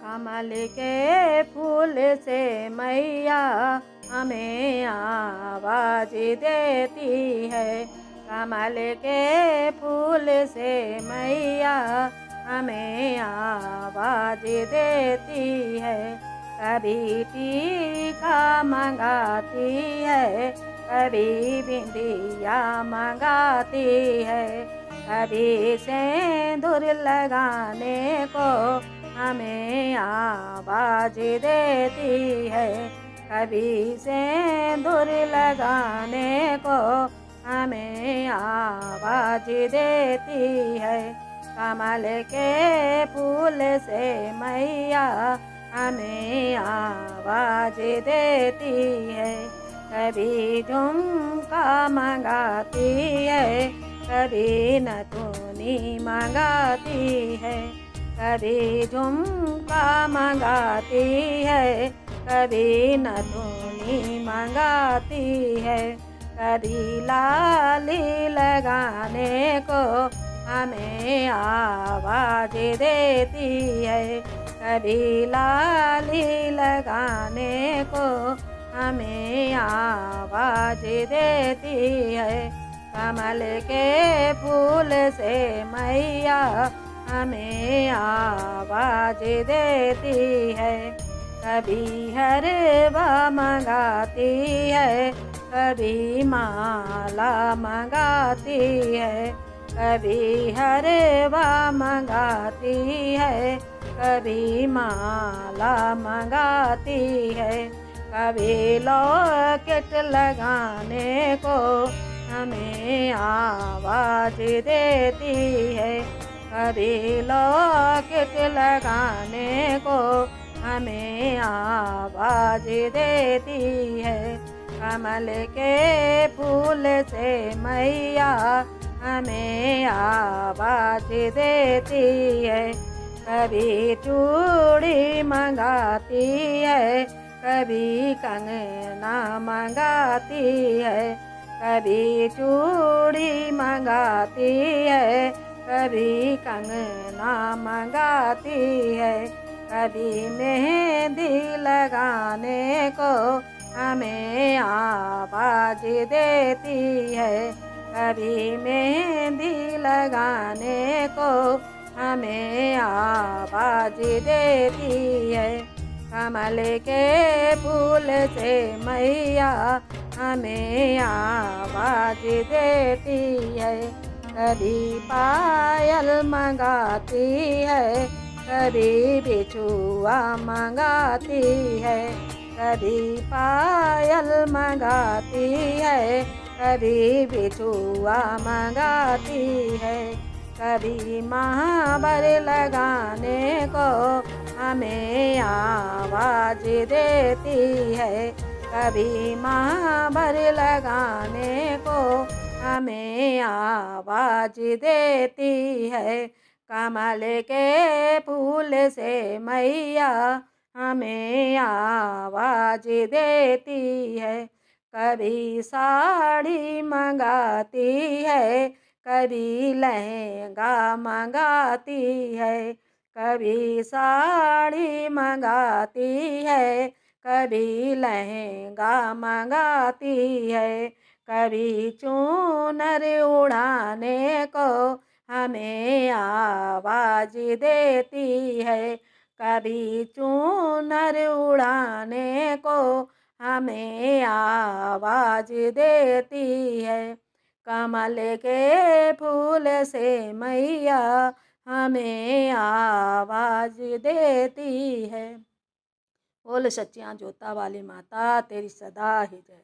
कमल के फूल से मैया हमें आवाज देती है। कमल के फूल से मैया हमें आवाज देती है। कभी टीका मंगाती है, कभी बिंदिया मंगाती है, कभी सिंदूर लगाने को हमें आवाज देती है। कभी सिंदूर लगाने को हमें आवाज देती है। कमल के फूल से मैया हमें आवाज देती है। कभी झुमका मंगाती है, कभी नथुनी मंगाती है, कभी झुमका मंगाती है, कभी नथुनी मंगाती है, कभी लाली लगाने को हमें आवाज देती है। कभी लाली लगाने को हमें आवाज देती है। कमल के फूल से मैया हमें आवाज देती है। कभी हरवा मंगाती है, कभी माला मंगाती है, कभी हरवा मंगाती है, कभी माला मंगाती है, कभी लॉकेट लगाने को हमें आवाज देती है। कभी लॉकेट लगाने को हमें आवाज देती है। कमल के फूल से मैया हमें आवाज देती है। कभी चूड़ी मंगाती है, कभी कंगना मंगाती है, कभी चूड़ी मंगाती है, कभी कंगना मंगाती है, कभी मेहंदी लगाने को हमें आवाज देती है। कभी मेहंदी लगाने को हमें आवाज देती है। कमल के फूल से मैया हमें आवाज देती है। कभी पायल मंगाती है, कभी बिछुआ मंगाती है, कभी पायल मंगाती है, कभी बिछुआ मंगाती है, कभी महावर लगाने को हमें आवाज देती है। कभी महावर लगाने को हमें आवाज देती है। कमल के फूल से मैया हमें आवाज देती है। कभी साड़ी मंगाती है, कभी लहंगा मंगाती है, कभी साड़ी मंगाती है, कभी लहंगा मंगाती है, कभी चूनर उड़ाने को हमें आवाज देती है। कभी चूनर उड़ाने को हमें आवाज देती है। कमल के फूल से मैया हमें आवाज देती है। बोल सच्चियां जोता वाली माता तेरी सदा ही जय।